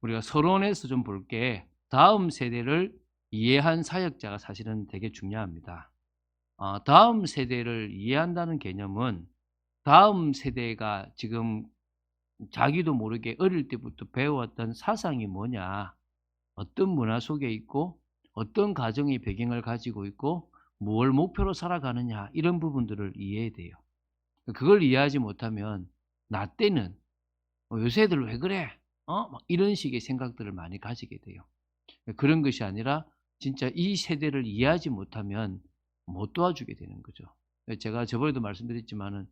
우리가 서론에서 좀 볼 게 다음 세대를 이해한 사역자가 사실은 되게 중요합니다. 다음 세대를 이해한다는 개념은 다음 세대가 지금 자기도 모르게 어릴 때부터 배워왔던 사상이 뭐냐, 어떤 문화 속에 있고 어떤 가정의 배경을 가지고 있고 뭘 목표로 살아가느냐, 이런 부분들을 이해해야 돼요. 그걸 이해하지 못하면 나 때는 요새 애들 왜 그래? 막 이런 식의 생각들을 많이 가지게 돼요. 그런 것이 아니라 진짜 이 세대를 이해하지 못하면 못 도와주게 되는 거죠. 제가 저번에도 말씀드렸지만은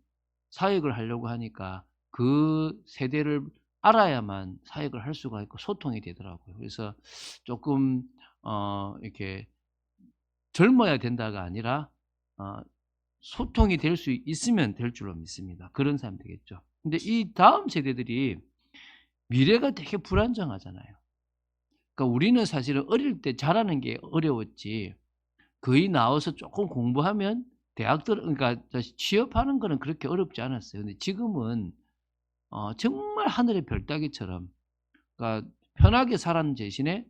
사역을 하려고 하니까 그 세대를 알아야만 사역을 할 수가 있고 소통이 되더라고요. 그래서 조금 이렇게 젊어야 된다가 아니라 어 소통이 될 수 있으면 될 줄로 믿습니다. 그런 사람이 되겠죠. 근데 이 다음 세대들이 미래가 되게 불안정하잖아요. 그러니까 우리는 사실은 어릴 때 잘하는 게 어려웠지, 거의 나와서 조금 공부하면 그러니까 취업하는 거는 그렇게 어렵지 않았어요. 근데 지금은 정말 하늘의 별 따기처럼, 그러니까 편하게 살았는 대신에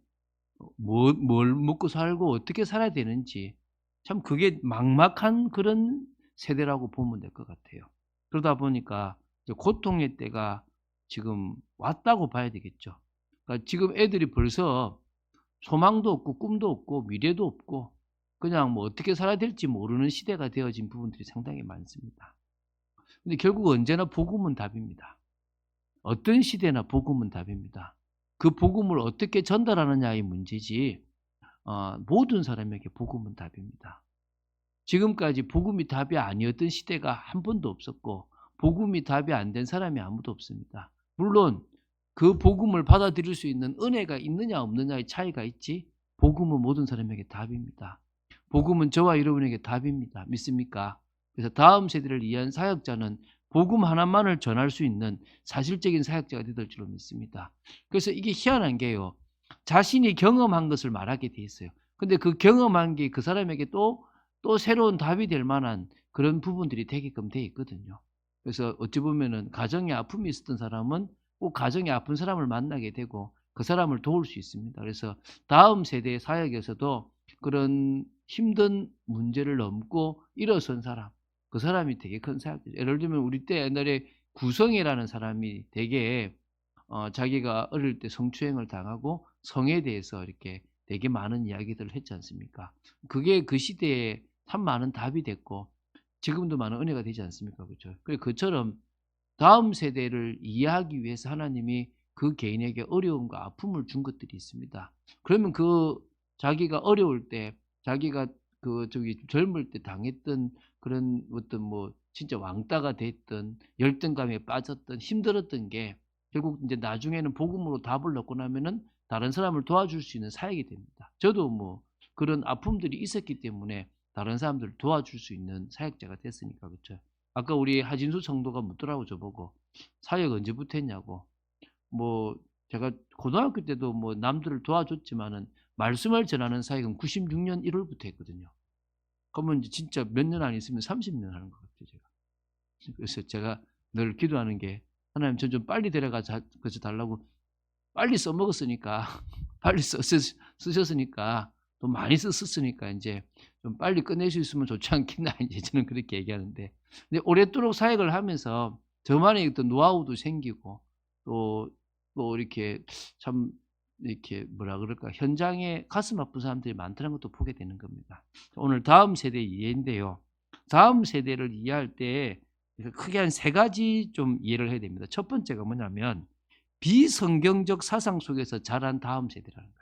뭘 먹고 살고 어떻게 살아야 되는지, 참 그게 막막한 그런 세대라고 보면 될 것 같아요. 그러다 보니까 이제 고통의 때가 지금 왔다고 봐야 되겠죠. 그러니까 지금 애들이 벌써 소망도 없고 꿈도 없고 미래도 없고 그냥 뭐 어떻게 살아야 될지 모르는 시대가 되어진 부분들이 상당히 많습니다. 근데 결국 언제나 복음은 답입니다. 어떤 시대나 복음은 답입니다. 그 복음을 어떻게 전달하느냐의 문제지, 모든 사람에게 복음은 답입니다. 지금까지 복음이 답이 아니었던 시대가 한 번도 없었고 복음이 답이 안 된 사람이 아무도 없습니다. 물론 그 복음을 받아들일 수 있는 은혜가 있느냐 없느냐의 차이가 있지, 복음은 모든 사람에게 답입니다. 복음은 저와 여러분에게 답입니다. 믿습니까? 그래서 다음 세대를 이해한 사역자는 복음 하나만을 전할 수 있는 사실적인 사역자가 될 줄로 믿습니다. 그래서 이게 희한한 게요, 자신이 경험한 것을 말하게 돼 있어요. 근데 그 경험한 게 그 사람에게 또 새로운 답이 될 만한 그런 부분들이 되게끔 돼 있거든요. 그래서 어찌 보면은 가정에 아픔이 있었던 사람은 꼭 가정에 아픈 사람을 만나게 되고 그 사람을 도울 수 있습니다. 그래서 다음 세대의 사역에서도 그런 힘든 문제를 넘고 일어선 사람, 그 사람이 되게 큰 사역이죠. 예를 들면 우리 때 옛날에 구성애라는 사람이 되게 자기가 어릴 때 성추행을 당하고 성에 대해서 이렇게 되게 많은 이야기들을 했지 않습니까? 그게 그 시대에 참 많은 답이 됐고 지금도 많은 은혜가 되지 않습니까? 그죠? 그처럼 다음 세대를 이해하기 위해서 하나님이 그 개인에게 어려움과 아픔을 준 것들이 있습니다. 그러면 그 자기가 어려울 때, 자기가 젊을 때 당했던 그런 어떤 뭐 진짜 왕따가 됐던, 열등감에 빠졌던, 힘들었던 게 결국 이제 나중에는 복음으로 답을 얻고 나면은 다른 사람을 도와줄 수 있는 사역이 됩니다. 저도 뭐 그런 아픔들이 있었기 때문에 다른 사람들을 도와줄 수 있는 사역자가 됐으니까. 그렇죠. 아까 우리 하진수 성도가 묻더라고, 저보고. 사역 언제부터 했냐고. 뭐 제가 고등학교 때도 뭐 남들을 도와줬지만은 말씀을 전하는 사역은 96년 1월부터 했거든요. 그러면 이제 진짜 몇 년 안 있으면 30년 하는 것 같아요, 제가. 그래서 제가 늘 기도하는 게, 하나님 저 좀 빨리 그래서 달라고. 빨리 써먹었으니까 빨리 쓰셨으니까 또 많이 썼으니까 인제 좀 빨리 끝낼 수 있으면 좋지 않겠나, 이제 저는 그렇게 얘기하는데, 근데 오랫도록 사역을 하면서 저만의 어떤 노하우도 생기고 또 이렇게 참 이렇게 뭐라 그럴까, 현장에 가슴 아픈 사람들이 많다는 것도 보게 되는 겁니다. 오늘 다음 세대 이해인데요. 다음 세대를 이해할 때 크게 한 세 가지 좀 이해를 해야 됩니다. 첫 번째가 뭐냐면 비성경적 사상 속에서 자란 다음 세대라는 거예요.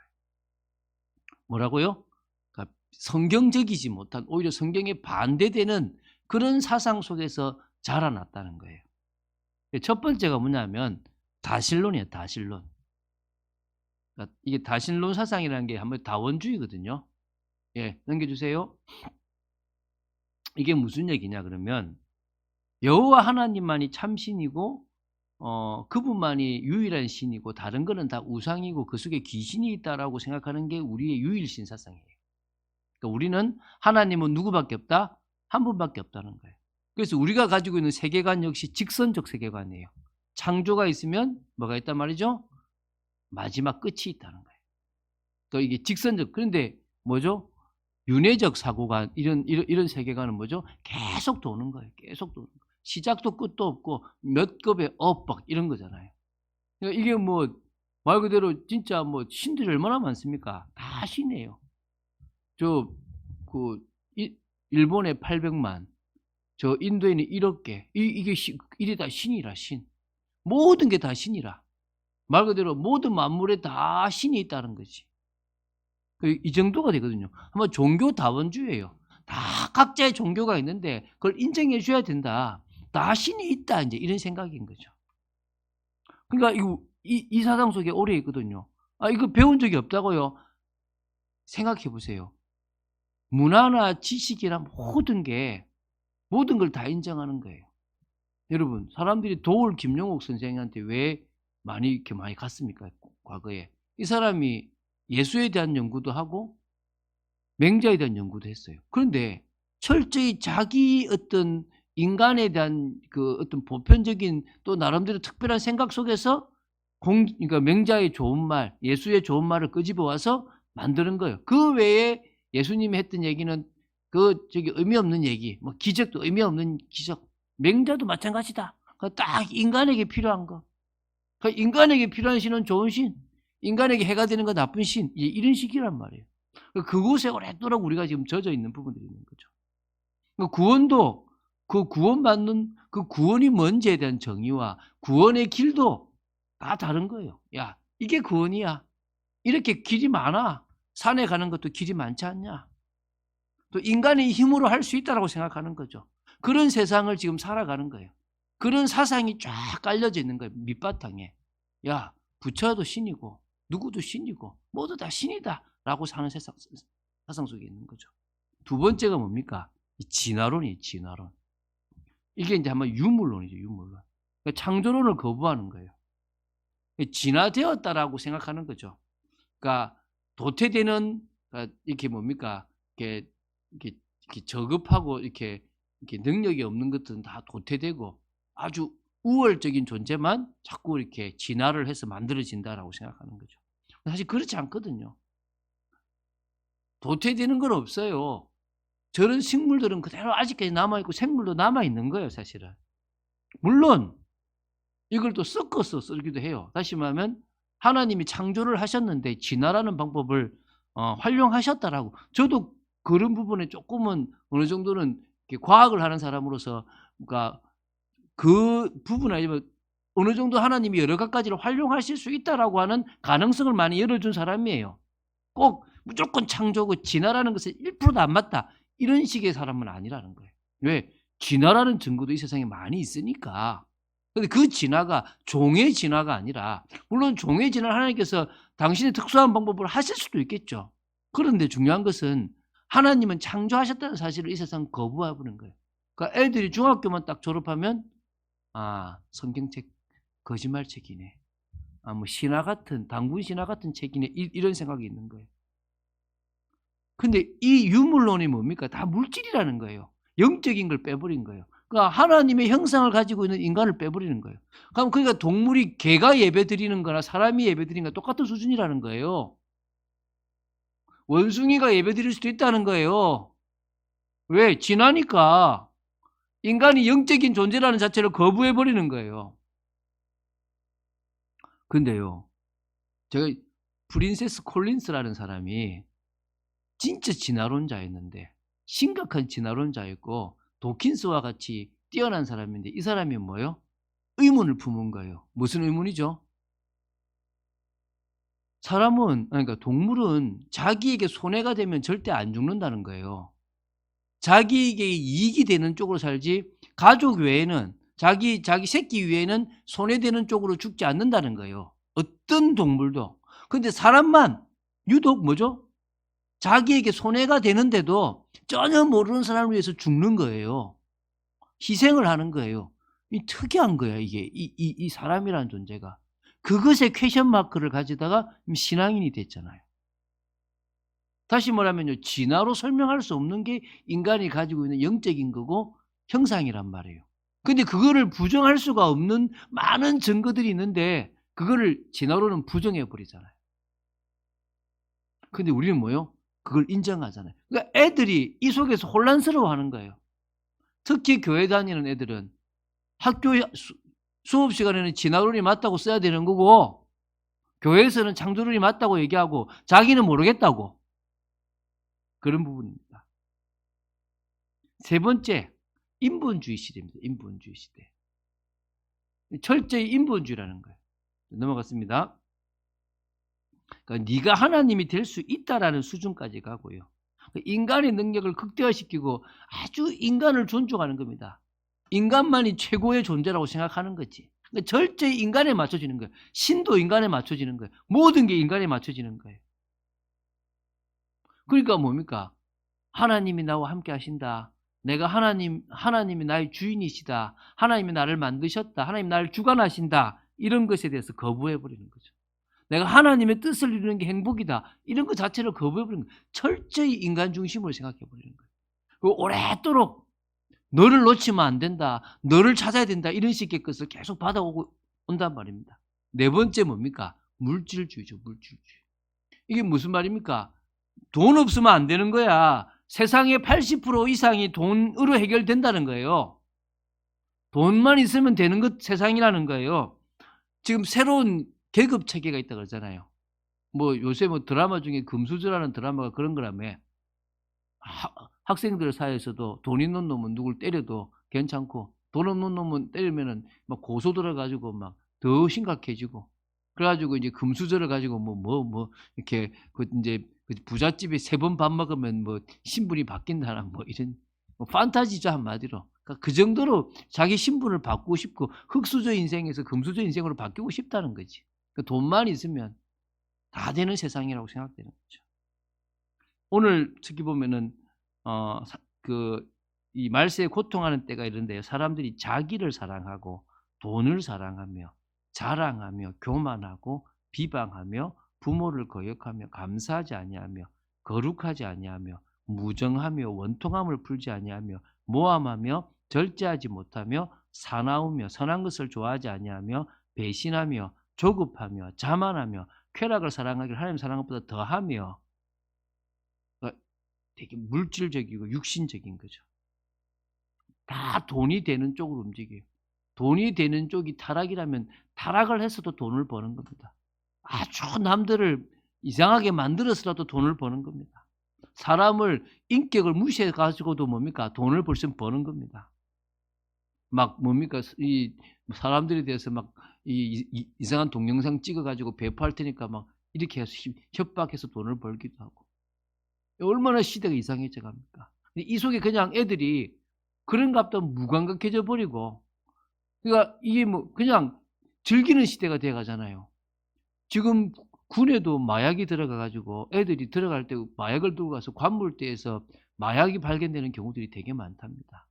뭐라고요? 그러니까 성경적이지 못한, 오히려 성경에 반대되는 그런 사상 속에서 자라났다는 거예요. 첫 번째가 뭐냐면 다신론이에요. 다신론. 그러니까 이게 다신론 사상이라는 게 한번 다원주의거든요. 예, 넘겨주세요. 이게 무슨 얘기냐 그러면, 여호와 하나님만이 참신이고 그분만이 유일한 신이고 다른 거는 다 우상이고 그 속에 귀신이 있다라고 생각하는 게 우리의 유일신 사상이에요. 그러니까 우리는 하나님은 누구밖에 없다? 한 분밖에 없다는 거예요. 그래서 우리가 가지고 있는 세계관 역시 직선적 세계관이에요. 창조가 있으면 뭐가 있단 말이죠? 마지막 끝이 있다는 거예요. 또 이게 직선적 그런데 뭐죠? 윤회적 사고가 이런 세계관은 뭐죠? 계속 도는 거예요. 계속 도는 거예요. 시작도 끝도 없고 몇 급의 엇박 이런 거잖아요. 그러니까 이게 뭐 말 그대로 진짜 뭐 신들이 얼마나 많습니까? 다 신이에요. 저 그 일본에 800만, 저 인도에는 1억 개. 이게 이게 다 신이라 신. 모든 게 다 신이라. 말 그대로 모든 만물에 다 신이 있다는 거지. 이 정도가 되거든요. 한번 종교 다원주의예요. 다 각자의 종교가 있는데 그걸 인정해 줘야 된다. 다 신이 있다 인제 이런 생각인 거죠. 그러니까 이 사상 속에 오래 있거든요. 아 이거 배운 적이 없다고요? 생각해 보세요. 문화나 지식이나 모든 걸 다 인정하는 거예요. 여러분 사람들이 도울 김용옥 선생한테 왜 이렇게 많이 갔습니까? 과거에. 이 사람이 예수에 대한 연구도 하고 맹자에 대한 연구도 했어요. 그런데 철저히 자기 어떤 인간에 대한 그 어떤 보편적인 또 나름대로 특별한 생각 속에서 그러니까 맹자의 좋은 말, 예수의 좋은 말을 끄집어 와서 만드는 거예요. 그 외에 예수님이 했던 얘기는 의미 없는 얘기, 뭐 기적도 의미 없는 기적. 맹자도 마찬가지다. 딱 인간에게 필요한 거. 인간에게 필요한 신은 좋은 신, 인간에게 해가 되는 건 나쁜 신, 이런 식이란 말이에요. 그곳에 오랫도록 우리가 지금 젖어 있는 부분들이 있는 거죠. 구원도 그 구원받는 그 구원이 뭔지에 대한 정의와 구원의 길도 다 다른 거예요. 야, 이게 구원이야. 이렇게 길이 많아. 산에 가는 것도 길이 많지 않냐. 또 인간의 힘으로 할 수 있다라고 생각하는 거죠. 그런 세상을 지금 살아가는 거예요. 그런 사상이 쫙 깔려져 있는 거예요. 밑바탕에. 야, 부처도 신이고 누구도 신이고 모두 다 신이다라고 사는 사상 속에 있는 거죠. 두 번째가 뭡니까? 진화론이에요. 진화론. 이게 이제 한번 유물론이죠. 유물론. 그러니까 창조론을 거부하는 거예요. 진화되었다라고 생각하는 거죠. 그러니까 도태되는 이렇게 뭡니까? 이렇게 저급하고 이렇게 능력이 없는 것들은 다 도태되고 아주 우월적인 존재만 자꾸 이렇게 진화를 해서 만들어진다라고 생각하는 거죠. 사실 그렇지 않거든요. 도태되는 건 없어요. 저런 식물들은 그대로 아직까지 남아있고 생물도 남아있는 거예요, 사실은. 물론 이걸 또 섞어서 쓰기도 해요. 다시 말하면 하나님이 창조를 하셨는데 진화라는 방법을 활용하셨다라고. 저도 그런 부분에 조금은 어느 정도는 과학을 하는 사람으로서 그러니까 그 부분 아니면 어느 정도 하나님이 여러 가지를 활용하실 수 있다라고 하는 가능성을 많이 열어준 사람이에요. 꼭 무조건 창조고 진화라는 것은 1%도 안 맞다. 이런 식의 사람은 아니라는 거예요. 왜? 진화라는 증거도 이 세상에 많이 있으니까. 근데 그 진화가 종의 진화가 아니라 물론 종의 진화를 하나님께서 당신의 특수한 방법으로 하실 수도 있겠죠. 그런데 중요한 것은 하나님은 창조하셨다는 사실을 이 세상 거부해버린 거예요. 그러니까 애들이 중학교만 딱 졸업하면 성경책 거짓말책이네. 뭐 신화 같은 당군 신화 같은 책이네. 이런 생각이 있는 거예요. 근데 이 유물론이 뭡니까? 다 물질이라는 거예요. 영적인 걸 빼버린 거예요. 그러니까 하나님의 형상을 가지고 있는 인간을 빼버리는 거예요. 그러니까 동물이 개가 예배드리는 거나 사람이 예배드리는 거나 똑같은 수준이라는 거예요. 원숭이가 예배드릴 수도 있다는 거예요. 왜? 진화니까. 인간이 영적인 존재라는 자체를 거부해버리는 거예요. 근데요, 제가 프린세스 콜린스라는 사람이 진짜 진화론자였는데 심각한 진화론자였고 도킨스와 같이 뛰어난 사람인데 이 사람이 뭐예요? 의문을 품은 거예요. 무슨 의문이죠? 그러니까 동물은 자기에게 손해가 되면 절대 안 죽는다는 거예요. 자기에게 이익이 되는 쪽으로 살지 가족 외에는 자기 새끼 외에는 손해되는 쪽으로 죽지 않는다는 거예요. 어떤 동물도. 근데 사람만 유독 뭐죠? 자기에게 손해가 되는데도 전혀 모르는 사람을 위해서 죽는 거예요. 희생을 하는 거예요. 이 특이한 거야 이게 이 사람이라는 존재가. 그것에 퀘션 마크를 가지다가 신앙인이 됐잖아요. 다시 말하면요, 진화로 설명할 수 없는 게 인간이 가지고 있는 영적인 거고 형상이란 말이에요. 근데 그거를 부정할 수가 없는 많은 증거들이 있는데 그거를 진화론은 부정해 버리잖아요. 근데 우리는 뭐요? 그걸 인정하잖아요. 그러니까 애들이 이 속에서 혼란스러워하는 거예요. 특히 교회 다니는 애들은 학교 수업 시간에는 진화론이 맞다고 써야 되는 거고 교회에서는 창조론이 맞다고 얘기하고 자기는 모르겠다고. 그런 부분입니다. 세 번째, 인본주의 시대입니다. 인본주의 시대. 철저히 인본주의라는 거예요. 넘어갔습니다. 그러니까 네가 하나님이 될 수 있다라는 수준까지 가고요. 인간의 능력을 극대화시키고 아주 인간을 존중하는 겁니다. 인간만이 최고의 존재라고 생각하는 거지. 그러니까 절대히 인간에 맞춰지는 거예요. 신도 인간에 맞춰지는 거예요. 모든 게 인간에 맞춰지는 거예요. 그러니까 뭡니까? 하나님이 나와 함께 하신다. 내가 하나님이 나의 주인이시다. 하나님이 나를 만드셨다. 하나님이 나를 주관하신다. 이런 것에 대해서 거부해버리는 거죠. 내가 하나님의 뜻을 이루는 게 행복이다. 이런 것 자체를 거부해버리는 거예요. 철저히 인간 중심으로 생각해버리는 거예요. 그리고 오랫도록 너를 놓치면 안 된다. 너를 찾아야 된다. 이런 식의 것을 계속 받아오고 온단 말입니다. 네 번째 뭡니까? 물질주의죠. 물질주의. 이게 무슨 말입니까? 돈 없으면 안 되는 거야. 세상의 80% 이상이 돈으로 해결된다는 거예요. 돈만 있으면 되는 것 세상이라는 거예요. 지금 새로운 계급 체계가 있다 그러잖아요. 뭐 요새 뭐 드라마 중에 금수저라는 드라마가 그런 거라며. 학생들 사이에서도 돈 있는 놈은 누굴 때려도 괜찮고 돈 없는 놈은 때리면은 막 고소 들어가지고 막 더 심각해지고 그래가지고 이제 금수저를 가지고 이렇게 그 이제 그 부잣집에 3번 밥 먹으면 뭐 신분이 바뀐다나 뭐 이런 뭐 판타지죠 한마디로. 그러니까 그 정도로 자기 신분을 바꾸고 싶고 흙수저 인생에서 금수저 인생으로 바뀌고 싶다는 거지. 그 돈만 있으면 다 되는 세상이라고 생각되는 거죠. 오늘 특히 보면은 이 말세에 고통하는 때가 이런데요. 사람들이 자기를 사랑하고 돈을 사랑하며 자랑하며 교만하고 비방하며 부모를 거역하며 감사하지 아니하며 거룩하지 아니하며 무정하며 원통함을 풀지 아니하며 모함하며 절제하지 못하며 사나우며 선한 것을 좋아하지 아니하며 배신하며 조급하며 자만하며 쾌락을 사랑하기를 하나님 사랑한 것보다 더하며 되게 물질적이고 육신적인 거죠. 다 돈이 되는 쪽으로 움직여요. 돈이 되는 쪽이 타락이라면 타락을 해서도 돈을 버는 겁니다. 아주 남들을 이상하게 만들어서라도 돈을 버는 겁니다. 사람을 인격을 무시해 가지고도 뭡니까? 돈을 벌써 버는 겁니다. 막 뭡니까? 이 사람들에 대해서 막 이상한 동영상 찍어 가지고 배포할 테니까 막 이렇게 해서 협박해서 돈을 벌기도 하고. 얼마나 시대가 이상해져 갑니까? 이 속에 그냥 애들이 그런갑다 무감각해져 버리고 그러니까 이게 뭐 그냥 즐기는 시대가 돼 가잖아요. 지금 군에도 마약이 들어가 가지고 애들이 들어갈 때 마약을 들고 가서 관물대에서 마약이 발견되는 경우들이 되게 많답니다.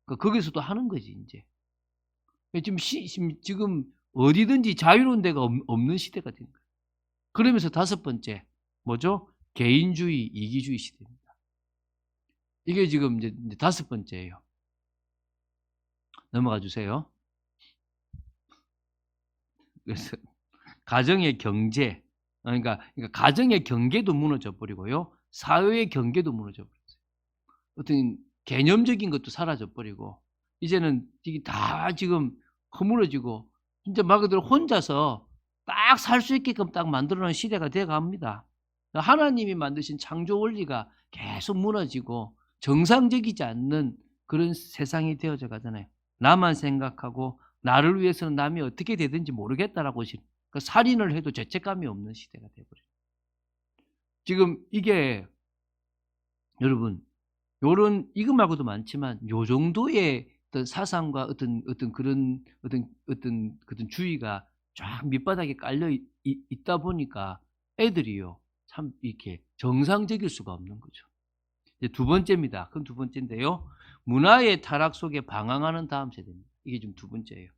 그러니까 거기서도 하는 거지 인제. 지금 어디든지 자유로운 데가 없는 시대가 된 거예요. 그러면서 5번째 뭐죠? 개인주의, 이기주의 시대입니다. 이게 지금 이제 5번째예요. 넘어가 주세요. 그래서 가정의 경제, 그러니까 가정의 경계도 무너져 버리고요. 사회의 경계도 무너져 버렸어요. 어떤 개념적인 것도 사라져 버리고 이제는 이게 다 지금 허물어지고 진짜 말 그대로 혼자서 딱 살 수 있게끔 딱 만들어 놓은 시대가 돼 갑니다. 하나님이 만드신 창조 원리가 계속 무너지고 정상적이지 않는 그런 세상이 되어져 가잖아요. 나만 생각하고 나를 위해서는 남이 어떻게 되든지 모르겠다라고 그 살인을 해도 죄책감이 없는 시대가 돼 버려요. 지금 이게 여러분 요런 이거 말고도 많지만 요 정도의 어떤 사상과 어떤 그런 어떤 주의가 쫙 밑바닥에 깔려 있다 보니까 애들이요. 참 이렇게 정상적일 수가 없는 거죠. 이제 2번째입니다. 그럼 2번째인데요. 문화의 타락 속에 방황하는 다음 세대입니다. 이게 지금 2번째예요.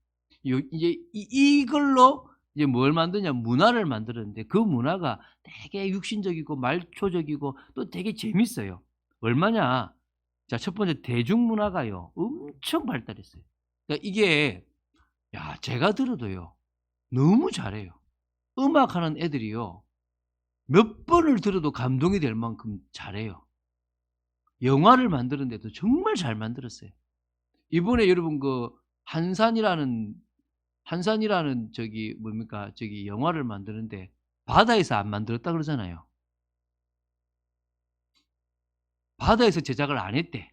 이제 이걸로 이제 뭘 만드냐? 문화를 만들었는데 그 문화가 되게 육신적이고 말초적이고 또 되게 재밌어요. 얼마냐? 자, 첫 번째 대중문화가요. 엄청 발달했어요. 그러니까 이게 제가 들어도요. 너무 잘해요. 음악하는 애들이요. 몇 번을 들어도 감동이 될 만큼 잘해요. 영화를 만드는데도 정말 잘 만들었어요. 이번에 여러분 그 한산이라는 저기 뭡니까? 저기 영화를 만드는데 바다에서 안 만들었다 그러잖아요. 바다에서 제작을 안 했대.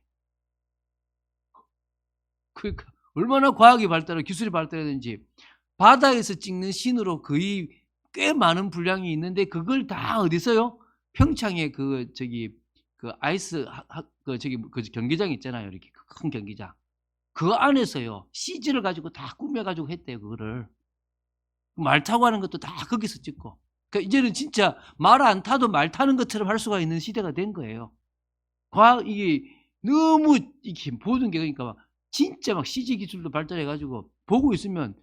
그러니까 얼마나 과학이 발달하고 기술이 발달했는지 바다에서 찍는 씬으로 거의 꽤 많은 분량이 있는데 그걸 다 어디서요? 평창에 그 저기 그 아이스 그 저기 그 경기장 있잖아요. 이렇게 큰 경기장. 그 안에서요. CG를 가지고 다 꾸며 가지고 했대요, 그거를. 말 타고 하는 것도 다 거기서 찍고. 그러니까 이제는 진짜 말 안 타도 말 타는 것처럼 할 수가 있는 시대가 된 거예요. 과학 이게 너무 이렇게 모든 게 그러니까 막 진짜 막 CG 기술도 발달해 가지고 보고 있으면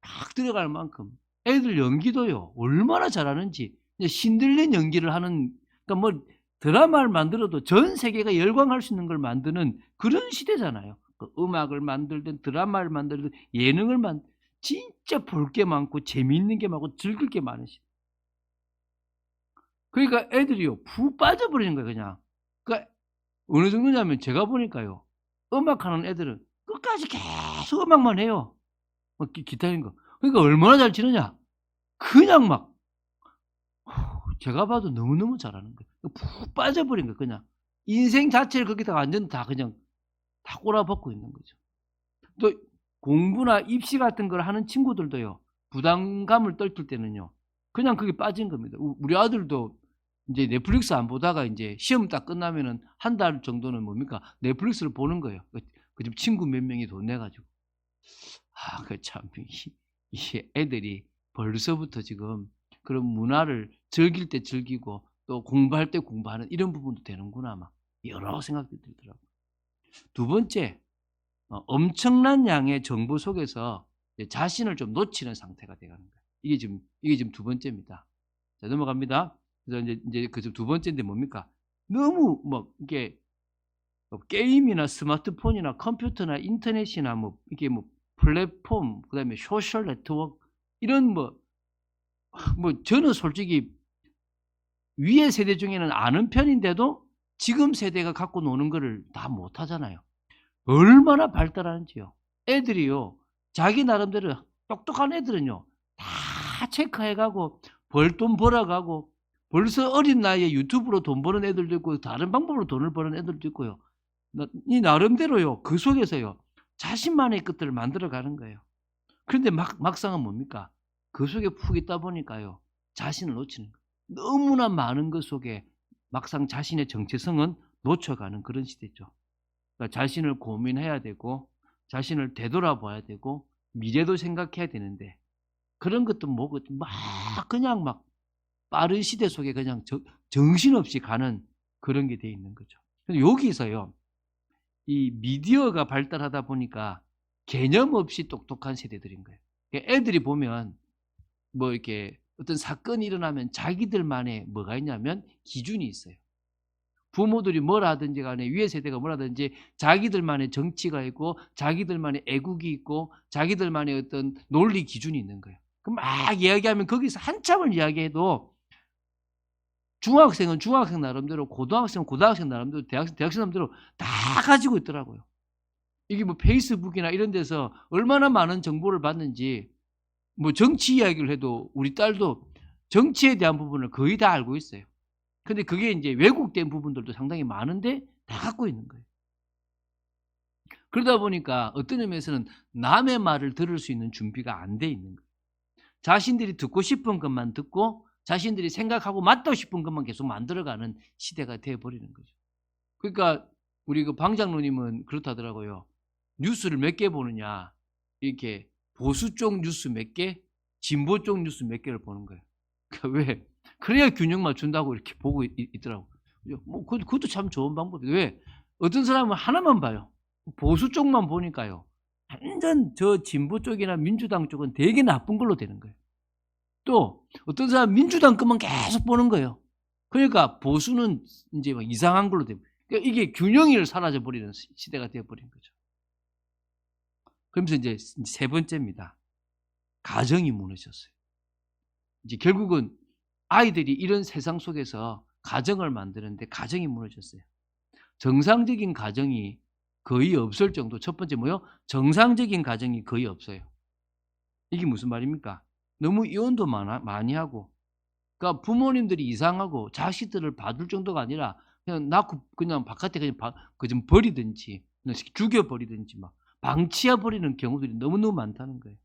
막 들어갈 만큼 애들 연기도요. 얼마나 잘하는지. 이제 신들린 연기를 하는 그러니까 뭐 드라마를 만들어도 전 세계가 열광할 수 있는 걸 만드는 그런 시대잖아요. 그 음악을 만들든 드라마를 만들든 예능을 진짜 볼 게 많고 재미있는 게 많고 즐길 게 많은 시대. 그러니까 애들이요. 푹 빠져버리는 거예요, 그냥. 그러니까 어느 정도냐면 제가 보니까요. 음악하는 애들은 끝까지 계속 음악만 해요. 막 기타인 거. 그러니까 얼마나 잘 치느냐. 그냥 막 제가 봐도 너무너무 잘하는 거예요. 푹 빠져버린 거예요, 그냥. 인생 자체를 거기다가 완전 다 그냥 다 꼬라박고 있는 거죠. 또 공부나 입시 같은 걸 하는 친구들도요. 부담감을 떨칠 때는요. 그냥 거기 빠진 겁니다. 우리 아들도 인제 넷플릭스 안 보다가 인제 시험 딱 끝나면은 한 달 정도는 뭡니까? 넷플릭스를 보는 거예요. 그 집 친구 몇 명이 돈 내 가지고. 그 참 이 애들이 벌써부터 지금 그런 문화를 즐길 때 즐기고 또 공부할 때 공부하는 이런 부분도 되는구나 막 여러 생각들이 들더라고요. 두 번째 엄청난 양의 정보 속에서 이제 자신을 좀 놓치는 상태가 돼 가는 거예요. 이게 지금 두 번째입니다. 자 넘어갑니다. 그래서 인제 그 두 번째인데 뭡니까? 너무 뭐 이게 게임이나 스마트폰이나 컴퓨터나 인터넷이나 뭐 이게 뭐 플랫폼 그다음에 소셜 네트워크 이런 저는 솔직히 위의 세대 중에는 아는 편인데도 지금 세대가 갖고 노는 거를 다 못 하잖아요. 얼마나 발달하는지요. 애들이요. 자기 나름대로 똑똑한 애들은요. 다 체크해 가고 벌 돈 벌어 가고 벌써 어린 나이에 유튜브로 돈 버는 애들도 있고 다른 방법으로 돈을 버는 애들도 있고요. 이 나름대로요. 그 속에서요. 자신만의 것들을 만들어 가는 거예요. 그런데 막상은 뭡니까? 그 속에 푹 있다 보니까요. 자신을 놓치는 거예요. 너무나 많은 것 속에 막상 자신의 정체성은 놓쳐가는 그런 시대죠. 그러니까 자신을 고민해야 되고 자신을 되돌아봐야 되고 미래도 생각해야 되는데 그런 것도 뭐고 막 그냥 막 빠른 시대 속에 그냥 정신없이 가는 그런 게 돼 있는 거죠. 그래서 여기서요. 이 미디어가 발달하다 보니까 개념 없이 똑똑한 세대들인 거예요. 그러니까 애들이 보면 뭐 이렇게 어떤 사건이 일어나면 자기들만의 뭐가 있냐면 기준이 있어요. 부모들이 뭘 하든지 간에 위의 세대가 뭘 하든지 자기들만의 정치가 있고 자기들만의 애국이 있고 자기들만의 어떤 논리 기준이 있는 거예요. 그럼 막 이야기하면 거기서 한참을 이야기해도 중학생은 중학생 나름대로 고등학생은 고등학생 나름대로 대학생 나름대로 다 가지고 있더라고요. 이게 뭐 페이스북이나 이런 데서 얼마나 많은 정보를 받는지 뭐 정치 이야기를 해도 우리 딸도 정치에 대한 부분을 거의 다 알고 있어요. 근데 그게 인제 왜곡된 부분들도 상당히 많은데 다 갖고 있는 거예요. 그러다 보니까 어떤 의미에서는 남의 말을 들을 수 있는 준비가 안 돼 있는 거예요. 자신들이 듣고 싶은 것만 듣고 자신들이 생각하고 맞다고 싶은 것만 계속 만들어가는 시대가 돼 버리는 거죠. 그러니까 우리 그 방 장로님은 그렇다더라고요. 뉴스를 몇 개 보느냐. 이렇게 보수 쪽 뉴스 몇 개, 진보 쪽 뉴스 몇 개를 보는 거예요. 그러니까 왜? 그래야 균형 맞춘다고 이렇게 보고 있더라고요. 뭐 그것도 참 좋은 방법이에요. 왜? 어떤 사람은 하나만 봐요. 보수 쪽만 보니까요. 완전 저 진보 쪽이나 민주당 쪽은 되게 나쁜 걸로 되는 거예요. 또 어떤 사람은 민주당 것만 계속 보는 거예요. 그러니까 보수는 인제 막 이상한 걸로 됩니다. 그러니까 이게 균형이 사라져 버리는 시대가 되어 버린 거죠. 그러면서 인제 세 번째입니다. 가정이 무너졌어요. 이제 결국은 아이들이 이런 세상 속에서 가정을 만드는데 가정이 무너졌어요. 정상적인 가정이 거의 없을 정도. 첫 번째 뭐요? 정상적인 가정이 거의 없어요. 이게 무슨 말입니까? 너무 이혼도 많이 하고, 그러니까 부모님들이 이상하고 자식들을 봐줄 정도가 아니라 그냥 낳고 그냥 바깥에 그냥 좀 버리든지 그냥 죽여 버리든지 막 방치해 버리는 경우들이 너무너무 많다는 거예요.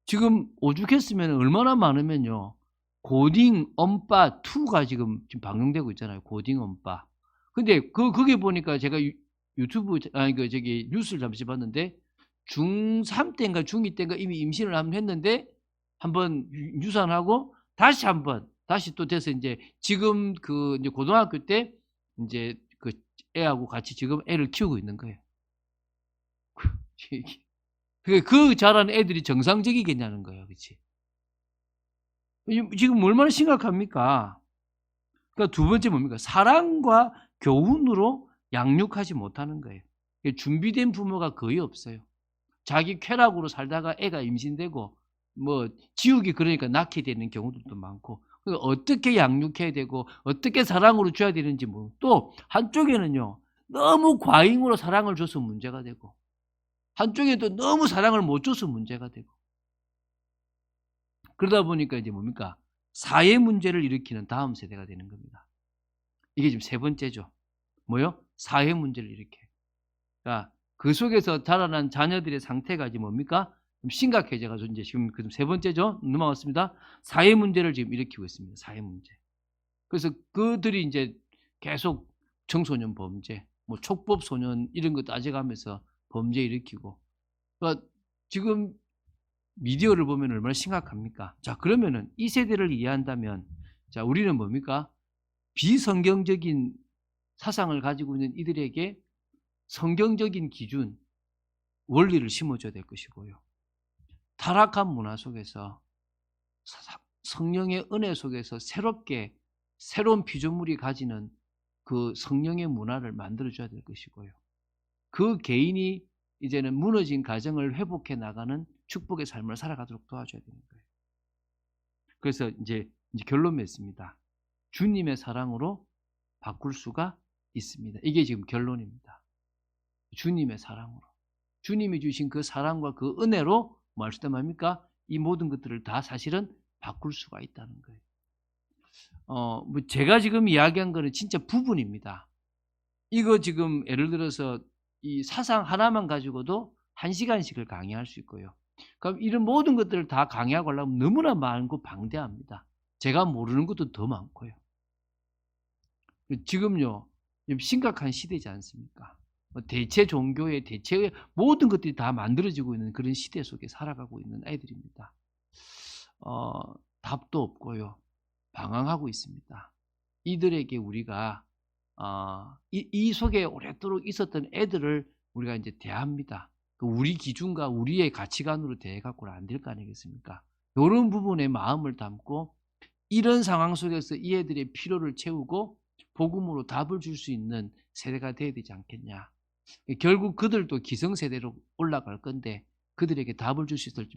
지금 오죽했으면 얼마나 많으면요. 고딩 엄빠 2가 지금 방영되고 있잖아요. 고딩 엄빠. 근데 거기 보니까 제가 유튜브 아니 저기 뉴스를 잠시 봤는데 중3 때인가 중2 때인가 이미 임신을 한번 했는데 한번 유산하고 다시 또 돼서 인제 지금 이제 고등학교 때 인제 애하고 같이 지금 애를 키우고 있는 거예요. 그 자란 애들이 정상적이겠냐는 거예요. 그치? 지금 얼마나 심각합니까? 그러니까 두 번째 뭡니까? 사랑과 교훈으로 양육하지 못하는 거예요. 준비된 부모가 거의 없어요. 자기 쾌락으로 살다가 애가 임신되고 뭐 지우기 그러니까 낳게 되는 경우들도 많고 어떻게 양육해야 되고 어떻게 사랑으로 줘야 되는지 또 한쪽에는요. 너무 과잉으로 사랑을 줘서 문제가 되고 한쪽에 또 너무 사랑을 못 줘서 문제가 되고 그러다 보니까 이제 뭡니까? 사회 문제를 일으키는 다음 세대가 되는 겁니다. 이게 지금 세 번째죠. 뭐요? 사회 문제를 일으켜요. 그러니까 그 속에서 자라난 자녀들의 상태가 지금 뭡니까? 좀 심각해져 가지고 이제 지금 세 번째죠. 넘어갔습니다. 사회 문제를 지금 일으키고 있습니다. 사회 문제. 그래서 그들이 이제 계속 청소년 범죄, 뭐 촉법 소년 이런 거 따져가면서 범죄 일으키고. 그러니까 지금 미디어를 보면 얼마나 심각합니까? 자, 그러면은 이 세대를 이해한다면 자, 우리는 뭡니까? 비성경적인 사상을 가지고 있는 이들에게 성경적인 기준, 원리를 심어줘야 될 것이고요. 타락한 문화 속에서 성령의 은혜 속에서 새로운 피조물이 가지는 그 성령의 문화를 만들어줘야 될 것이고요. 그 개인이 이제는 무너진 가정을 회복해 나가는 축복의 삶을 살아가도록 도와줘야 되는 거예요. 그래서 이제 결론 맺습니다. 주님의 사랑으로 바꿀 수가 있습니다. 이게 지금 결론입니다. 주님의 사랑으로. 주님이 주신 그 사랑과 그 은혜로 뭐 할 수 있단 말입니까? 이 모든 것들을 다 사실은 바꿀 수가 있다는 거예요. 뭐 제가 지금 이야기한 거는 진짜 부분입니다. 이거 지금 예를 들어서 이 사상 하나만 가지고도 1시간씩을 강의할 수 있고요. 그럼 이런 모든 것들을 다 강의하고 하려면 너무나 많고 방대합니다. 제가 모르는 것도 더 많고요. 지금요, 심각한 시대지 않습니까? 대체 종교의 대체의 모든 것들이 다 만들어지고 있는 그런 시대 속에 살아가고 있는 아이들입니다. 답도 없고요. 방황하고 있습니다. 이들에게 우리가 이 속에 오랫도록 있었던 애들을 우리가 이제 대합니다. 우리 기준과 우리의 가치관으로 대해갖고는 안 될 거 아니겠습니까? 이런 부분에 마음을 담고 이런 상황 속에서 이 애들의 필요를 채우고 복음으로 답을 줄 수 있는 세대가 돼야 되지 않겠냐. 결국 그들도 기성세대로 올라갈 건데 그들에게 답을 줄 수 있을지